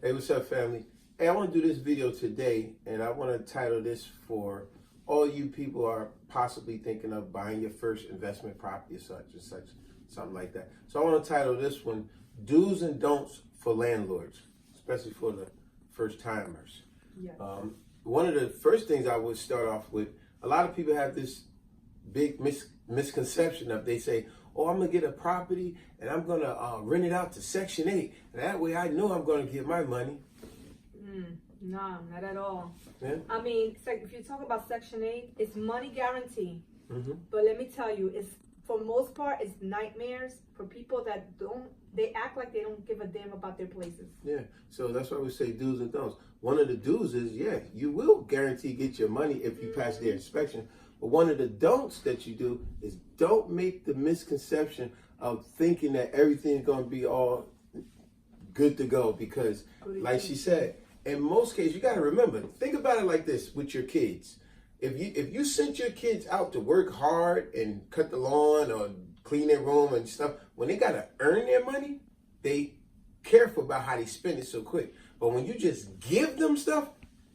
Hey, what's up, family? Hey, I want to do this video today, and I want to title this for all you people who are possibly thinking of buying your first investment property or such and such, something like that. So I want to title this one, Do's and Don'ts for Landlords, especially for the first timers. Yes. One of the first things I would start off with, a lot of people have this big misconception of, they say, oh, I'm going to get a property and I'm going to rent it out to Section 8. And that way I know I'm going to get my money. No, not at all. Yeah? I mean, if you talk about Section 8, it's money guarantee. Mm-hmm. But let me tell you, it's for most part, it's nightmares for people that they act like they don't give a damn about their places. Yeah, so that's why we say do's and don'ts. One of the do's is, yeah, you will guarantee get your money if you pass their inspection. But one of the don'ts that you do is don't make the misconception of thinking that everything's going to be all good to go, because like she said, in most cases, you got to remember, think about it like this with your kids. If you sent your kids out to work hard and cut the lawn or clean their room and stuff, when they got to earn their money, they careful about how they spend it so quick. But when you just give them stuff,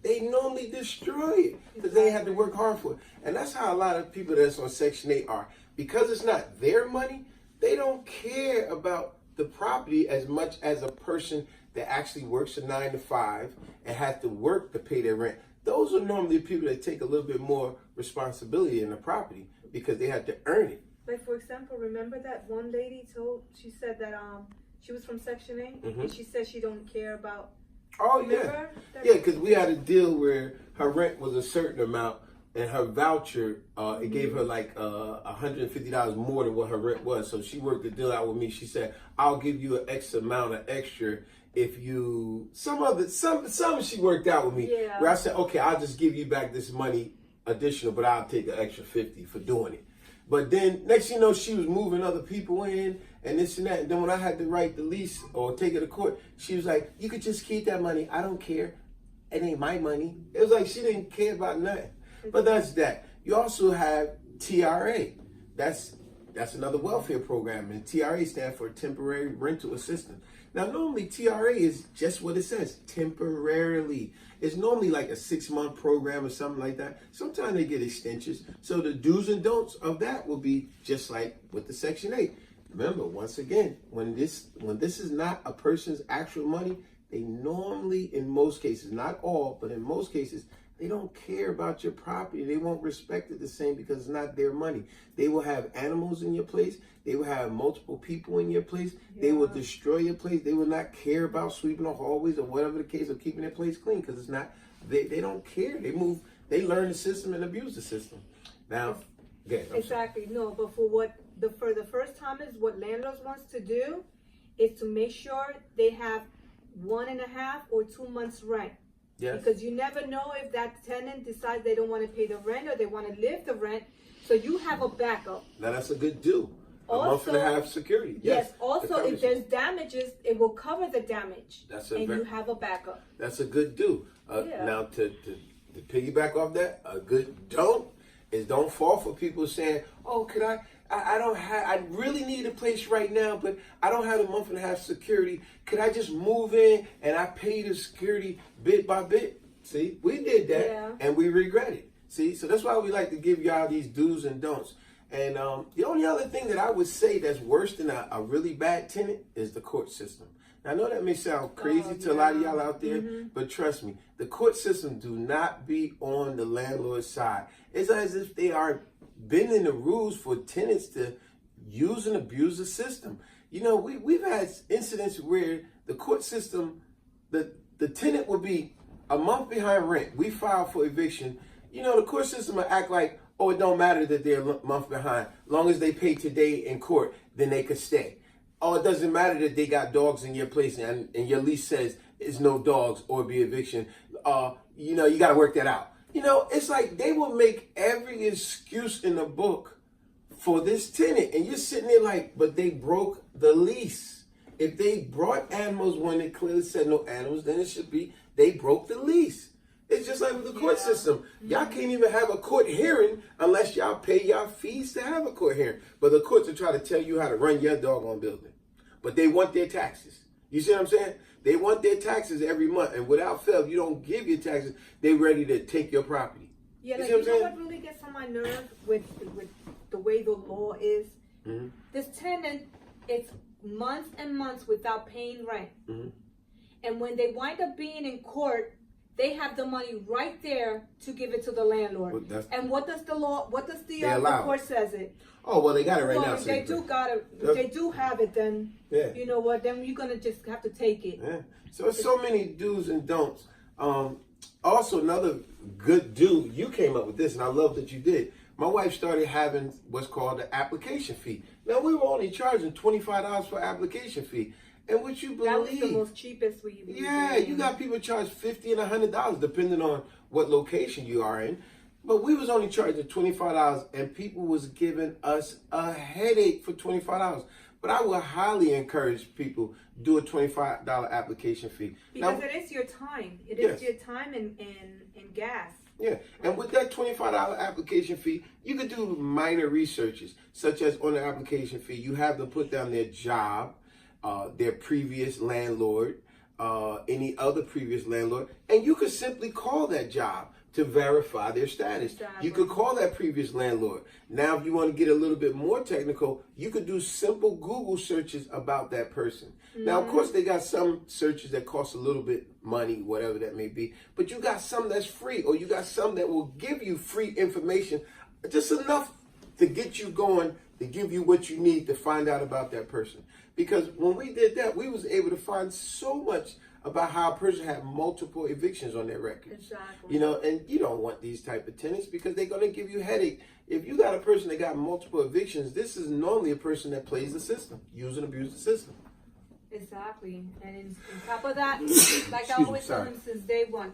they normally destroy it because they have to work hard for it. And that's how a lot of people that's on Section 8 are. Because it's not their money, they don't care about the property as much as a person that actually works a 9 to 5 and has to work to pay their rent. Those are normally people that take a little bit more responsibility in the property because they have to earn it. Like, for example, remember that one lady she said that she was from Section 8 and she said she don't care about. Oh, yeah. Yeah, because we had a deal where her rent was a certain amount and her voucher, it gave her like $150 more than what her rent was. So she worked the deal out with me. She said, I'll give you an X amount of extra if you, some she worked out with me. Yeah. Where I said, okay, I'll just give you back this money additional, but I'll take an extra 50 for doing it. But then next thing you know, she was moving other people in and this and that. And then when I had to write the lease or take it to court, she was like, you could just keep that money. I don't care. It ain't my money. It was like she didn't care about nothing. But that's that. You also have TRA. That's another welfare program. And TRA stands for Temporary Rental Assistance. Now, normally TRA is just what it says, temporarily. It's normally like a 6-month program or something like that. Sometimes they get extensions. So the do's and don'ts of that will be just like with the Section 8. Remember, once again, when this is not a person's actual money, they normally, in most cases, not all, but in most cases, they don't care about your property. They won't respect it the same because it's not their money. They will have animals in your place. They will have multiple people in your place. Yeah. They will destroy your place. They will not care about sweeping the hallways or whatever the case, of keeping their place clean, because it's not, they don't care. They learn the system and abuse the system. Now, exactly. No, but for the first time is what landlords wants to do is to make sure they have 1.5 or 2 months rent. Yes. Because you never know if that tenant decides they don't want to pay the rent or they want to live the rent. So you have a backup. Now that's a good do. A month and a half security. Yes. Also, if there's damages, it will cover the damage. You have a backup. That's a good do. Now to piggyback off that, a good don't is don't fall for people saying, oh, could I really need a place right now, but I don't have a month and a half security. Could I just move in and I pay the security bit by bit? See, we did that and we regret it. See, so that's why we like to give y'all these do's and don'ts. And the only other thing that I would say that's worse than a really bad tenant is the court system. Now, I know that may sound crazy to a lot of y'all out there, but trust me, the court system do not be on the landlord's side. It's as if they are bending the rules for tenants to use and abuse the system. You know, we've had incidents where the court system, the tenant will be a month behind rent. We file for eviction. You know, the court system will act like, oh, it don't matter that they're a month behind. Long as they pay today in court, then they could stay. Oh, it doesn't matter that they got dogs in your place and your lease says it's no dogs or be eviction. You know, you got to work that out. You know, it's like they will make every excuse in the book for this tenant. And you're sitting there like, but they broke the lease. If they brought animals when it clearly said no animals, then it should be they broke the lease. It's just like with the court system. Y'all can't even have a court hearing unless y'all pay y'all fees to have a court hearing. But the courts will try to tell you how to run your doggone building. But they want their taxes. You see what I'm saying? They want their taxes every month, and without fail, if you don't give your taxes, they're ready to take your property. Yeah, you like, see what I'm saying? What really gets on my nerve with the way the law is? Mm-hmm. This tenant, it's months and months without paying rent. Mm-hmm. And when they wind up being in court, they have the money right there to give it to the landlord. Well, and what does the court says it? Oh, well, they got it right now. If they do got it, if they do have it, then you know what? Then you're gonna just have to take it. Yeah. So it's so many do's and don'ts. Also, another good do, you came up with this, and I love that you did. My wife started having what's called the application fee. Now, we were only charging $25 for application fee. And would you believe? That was the most cheapest we Yeah, you got people charge $50 and $100 depending on what location you are in. But we was only charging $25, and people was giving us a headache for $25. But I would highly encourage people do a $25 application fee. Because now, it is your time. It is your time and gas. Yeah, and with that $25 application fee, you could do minor researches, such as on the application fee, you have them put down their job, their previous landlord, any other previous landlord, and you could simply call that job to verify their status. Exactly. You could call that previous landlord. Now, if you want to get a little bit more technical, you could do simple Google searches about that person. Mm-hmm. Now, of course, they got some searches that cost a little bit money, whatever that may be, but you got some that's free, or you got some that will give you free information, just enough to get you going, to give you what you need to find out about that person. Because when we did that, we was able to find so much about how a person had multiple evictions on their record. Exactly. You know, and you don't want these type of tenants because they're going to give you a headache. If you got a person that got multiple evictions, this is normally a person that plays the system, use and abuse the system. Exactly. And on top of that, like I always tell them since day one,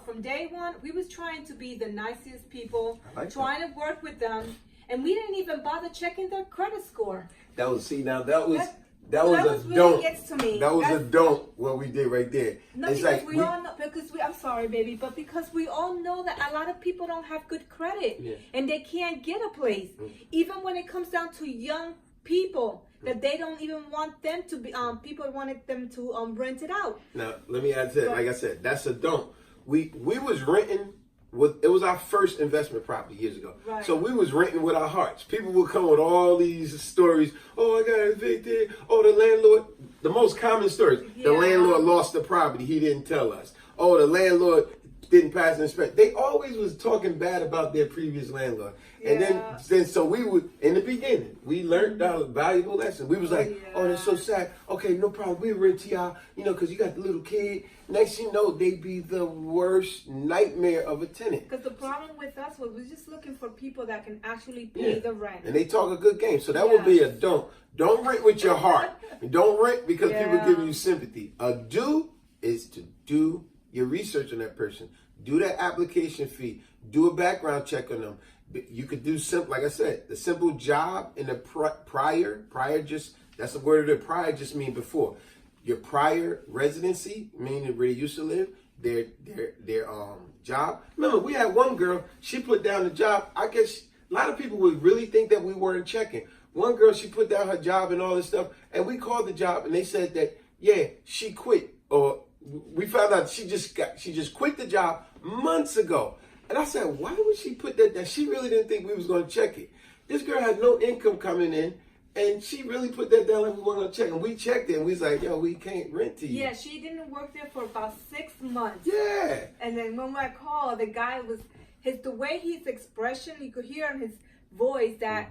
from day one, we was trying to be the nicest people, trying to work with them, and we didn't even bother checking their credit score. That was a really don't. Gets to me. That was a don't. What we did right there. No, it's because we all know. I'm sorry, baby, but because we all know that a lot of people don't have good credit, and they can't get a place. Even when it comes down to young people, that they don't even want them to be. People wanted them to rent it out. Now, let me add to that. Like I said, that's a don't. We was renting. It was our first investment property years ago. Right. So we was renting with our hearts. People would come with all these stories. Oh, I got evicted. Oh, the landlord. The most common stories. Yeah. The landlord lost the property. He didn't tell us. Oh, the landlord didn't pass an inspection. They always was talking bad about their previous landlord. Yeah. And then so we would, in the beginning, we learned a valuable lesson. We was like, oh, that's so sad. Okay, no problem. We rent to y'all, because you got the little kid. Next thing you know, they be the worst nightmare of a tenant. Because the problem with us was we're just looking for people that can actually pay the rent. And they talk a good game. So that would be a don't. Don't rent with your heart. Don't rent because people are giving you sympathy. A do is to do your research on that person. Do that application fee. Do a background check on them. You could do simple, like I said, the simple job in the prior just, that's the word of the prior just mean before. Your prior residency, meaning where they used to live, their job. Remember, we had one girl, she put down the job. I guess a lot of people would really think that we weren't checking. One girl, she put down her job and all this stuff, and we called the job and they said that, she quit. Or we found out she just quit the job months ago. And I said, why would she put that down? She really didn't think we was going to check it. This girl had no income coming in, and she really put that down like we weren't going to check. And we checked it, and we was like, we can't rent to you. Yeah, she didn't work there for about 6 months. Yeah. And then when I called, the guy was, the way his expression, you could hear in his voice that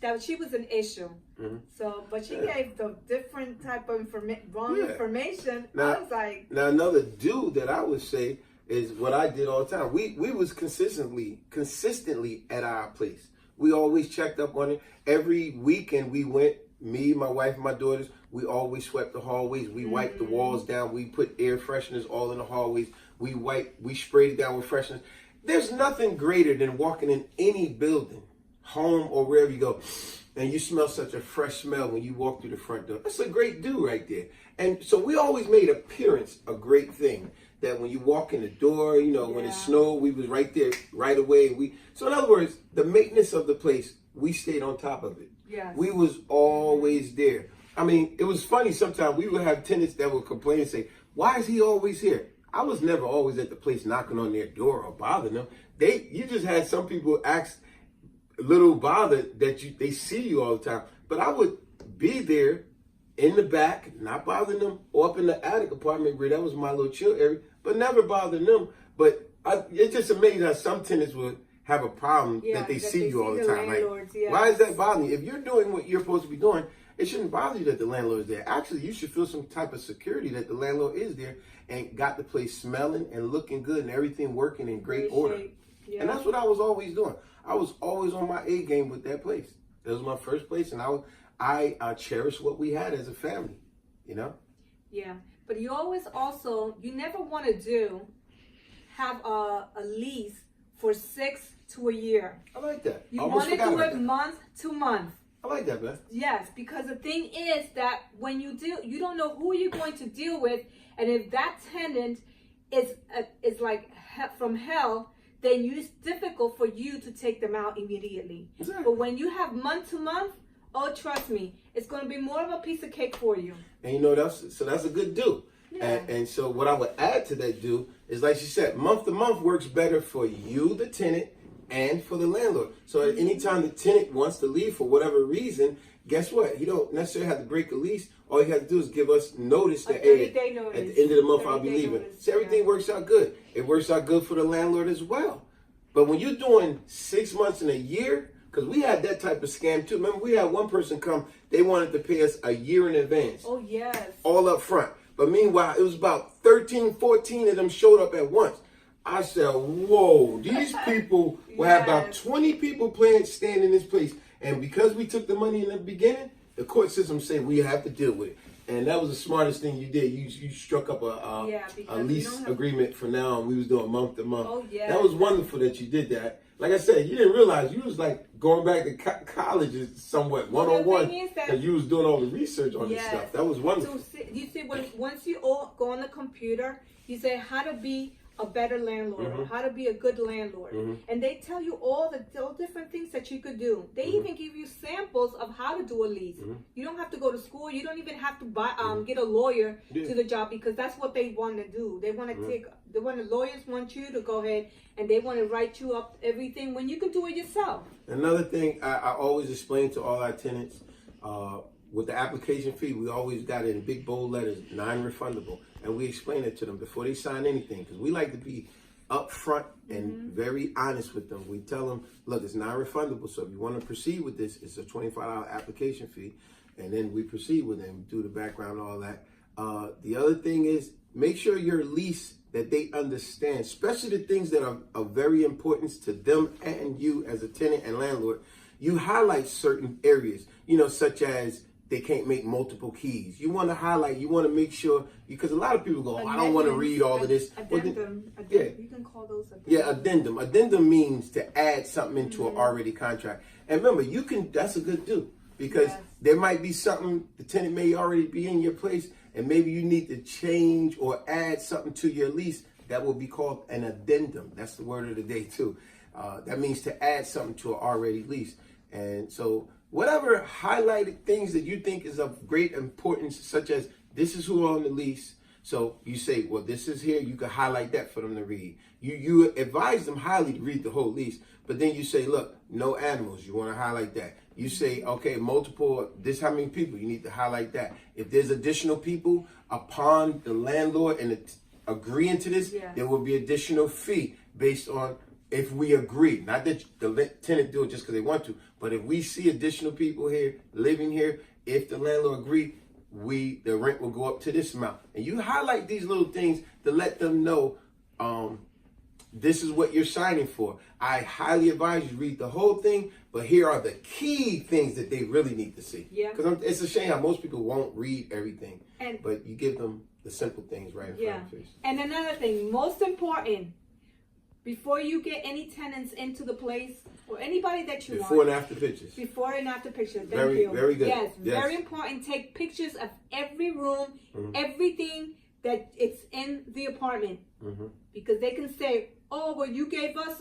that she was an issue. Mm-hmm. So, but she gave the different type of wrong information. Now, I was like. Now, another do that I would say is what I did all the time. We was consistently at our place. We always checked up on it. Every weekend we went, me, my wife, and my daughters, we always swept the hallways. We wiped the walls down. We put air fresheners all in the hallways. We sprayed it down with fresheners. There's nothing greater than walking in any building, home or wherever you go, and you smell such a fresh smell when you walk through the front door. That's a great do right there. And so we always made appearance a great thing. That when you walk in the door, when it snowed, we was right there right away. So in other words, the maintenance of the place, we stayed on top of it. Yes. We was always there. I mean, it was funny sometimes. We would have tenants that would complain and say, why is he always here? I was never always at the place knocking on their door or bothering them. You just had some people ask a little bothered that they see you all the time. But I would be there in the back, not bothering them, or up in the attic apartment where that was my little chill area, but never bothering them. But it's just amazing how some tenants would have a problem that they see you all the time. Like, yes. Why is that bothering you? If you're doing what you're supposed to be doing, it shouldn't bother you that the landlord is there. Actually, you should feel some type of security that the landlord is there and got the place smelling and looking good and everything working in great order. Yeah. And that's what I was always doing. I was always on my A game with that place. That was my first place, and I cherished what we had as a family, you know? Yeah, but you never want to have a lease for 6 to a year. I like that. You want to do it month to month. I like that, man. Yes, because the thing is that when you don't know who you're going to deal with, and if that tenant is like from hell, then it's difficult for you to take them out immediately. Exactly. But when you have month to month, oh, trust me, it's going to be more of a piece of cake for you. And you know, that's a good do. Yeah. And so what I would add to that do is, like she said, month to month works better for you, the tenant, and for the landlord. So at any time the tenant wants to leave for whatever reason, guess what? He don't necessarily have to break a lease. All he has to do is give us notice that, hey, at the end of the month I'll be leaving. So everything works out good. It works out good for the landlord as well. But when you're doing 6 months in a year, because we had that type of scam too. Remember, we had one person come, they wanted to pay us a year in advance. Oh, yes. All up front. But meanwhile, it was about 13, 14 of them showed up at once. I said, whoa, these people will have about 20 people staying in this place. And because we took the money in the beginning, the court system said we have to deal with it. And that was the smartest thing you did. You struck up a lease agreement for now, and we was doing month to month. Oh, yeah. That was wonderful that you did that. Like I said, you didn't realize you was like going back to college somewhat one-on-one, because you was doing all the research on this stuff. That was wonderful. So you see, once you all go on the computer, you say how to be a better landlord, or how to be a good landlord, and they tell you all the different things that you could do. They even give you samples of how to do a lease. You don't have to go to school. You don't even have to get a lawyer to the job, because that's what they want to do. They want to lawyers want you to go ahead and they want to write you up everything when you can do it yourself. Another thing I always explain to all our tenants, with the application fee, we always got it in big bold letters, non-refundable. And we explain it to them before they sign anything, because we like to be upfront and very honest with them. We tell them, look, it's non-refundable, so if you want to proceed with this, it's a $25 application fee, and then we proceed with them, do the background and all that. The other thing is, make sure your lease, that they understand, especially the things that are of very importance to them and you as a tenant and landlord. You highlight certain areas, such as they can't make multiple keys. You want to highlight, you want to make sure, because a lot of people go, I don't want to read all of this. Addendum. You can call those addendum. Yeah, addendum. Addendum means to add something into an already contract. And remember, that's a good do, because there might be something, the tenant may already be in your place, and maybe you need to change or add something to your lease. That will be called an addendum. That's the word of the day too. That means to add something to an already lease. And so whatever highlighted things that you think is of great importance, such as this is who on the lease. So you say, well, this is here. You can highlight that for them to read. You advise them highly to read the whole lease. But then you say, look, no animals. You want to highlight that. You say, okay, multiple, this how many people. You need to highlight that. If there's additional people upon the landlord and agreeing to this, there will be additional fee based on if we agree. Not that the tenant do it just because they want to, but if we see additional people here living here, if the landlord agree, the rent will go up to this amount. And you highlight these little things to let them know this is what you're signing for. I highly advise you read the whole thing, but here are the key things that they really need to see. Yeah. Because it's a shame how most people won't read everything, but you give them the simple things right in front of their face. And another thing, most important, before you get any tenants into the place or anybody that you want. Before and after pictures. Before and after pictures. Very good. Yes, very important. Take pictures of every room, everything that it's in the apartment. Because they can say, oh, well, you gave us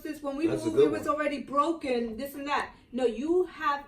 this when we moved, it was already broken, this and that. No, you have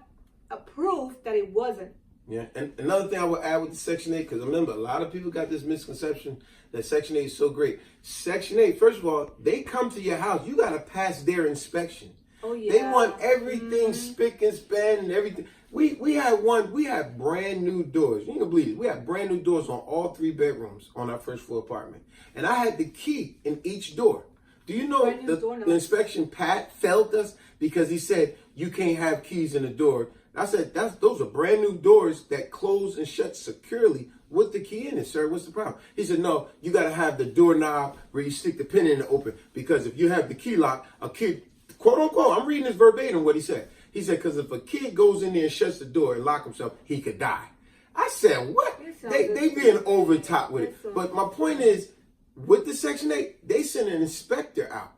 a proof that it wasn't. Yeah, and another thing I would add with the Section 8, because remember, a lot of people got this misconception that Section 8 is so great. Section 8, first of all, they come to your house. You got to pass their inspection. Oh, yeah. They want everything spick and span and everything. We had brand new doors. You can believe it. We had brand new doors on all 3 bedrooms on our first floor apartment. And I had the key in each door. Do you know the inspection Pat failed us because he said you can't have keys in the door? I said those are brand new doors that close and shut securely with the key in it, sir. What's the problem? He said, no, you got to have the doorknob where you stick the pin in and open, because if you have the key lock, a kid, quote unquote, I'm reading this verbatim what he said. He said, because if a kid goes in there and shuts the door and lock himself, he could die. I said, what? They being over the top with it. But my point is, with the Section 8, they send an inspector out.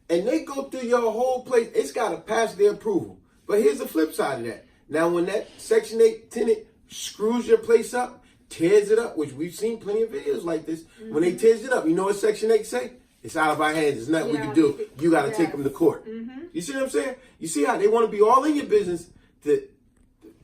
And they go through your whole place. It's got to pass their approval. But here's the flip side of that. Now, when that Section 8 tenant screws your place up, tears it up, which we've seen plenty of videos like this, when they tears it up, you know what Section 8 say? It's out of our hands. There's nothing we can do. You got to take them to court. You see what I'm saying? You see how they want to be all in your business to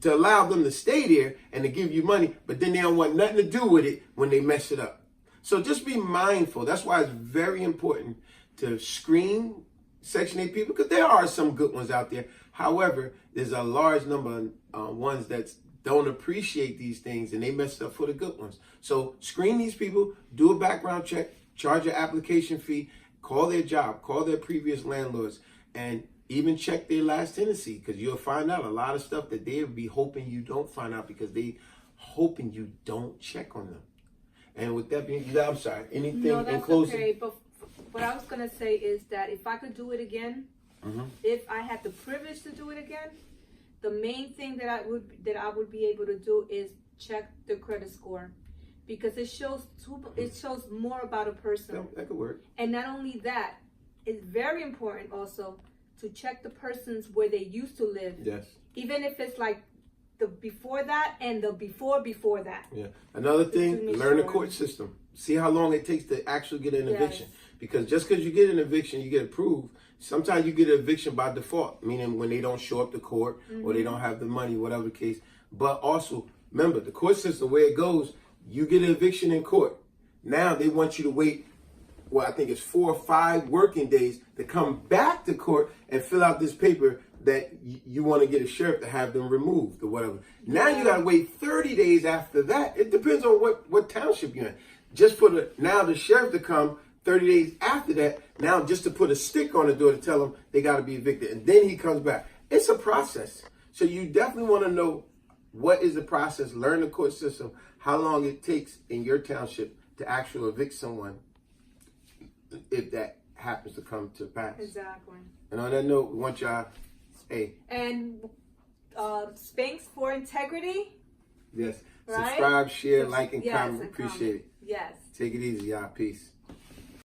allow them to stay there and to give you money, but then they don't want nothing to do with it when they mess it up. So just be mindful. That's why it's very important to screen Section 8 people, because there are some good ones out there. However, there's a large number of ones that don't appreciate these things, and they mess up for the good ones. So screen these people, do a background check, charge an application fee, call their job, call their previous landlords, and even check their last tenancy, because you'll find out a lot of stuff that they'll be hoping you don't find out, because they hoping you don't check on them. And with that being, I'm sorry, anything in closing? Okay, but what I was going to say is that if I could do it again, if I had the privilege to do it again, the main thing that I would be able to do is check the credit score, because it shows more about a person. Yeah, that could work. And not only that, it's very important also to check the persons where they used to live. Yes. Even if it's like the before that and the before that. Yeah. Another thing, learn the court system. See how long it takes to actually get an eviction. Because just because you get an eviction, you get approved. Sometimes you get an eviction by default, meaning when they don't show up to court or they don't have the money, whatever the case. But also, remember, the court system, where it goes, you get an eviction in court. Now they want you to wait, well, I think it's 4 or 5 working days to come back to court and fill out this paper that you want to get a sheriff to have them removed or whatever. Now you got to wait 30 days after that. It depends on what township you're in. Just for the sheriff to come 30 days after that, now just to put a stick on the door to tell them they got to be evicted. And then he comes back. It's a process. So you definitely want to know what is the process, learn the court system, how long it takes in your township to actually evict someone if that happens to come to pass. Exactly. And on that note, we want y'all, hey. And Spanx for integrity. Yes. Right? Subscribe, share, like, and comment. Appreciate it. Yes. Take it easy, y'all. Peace.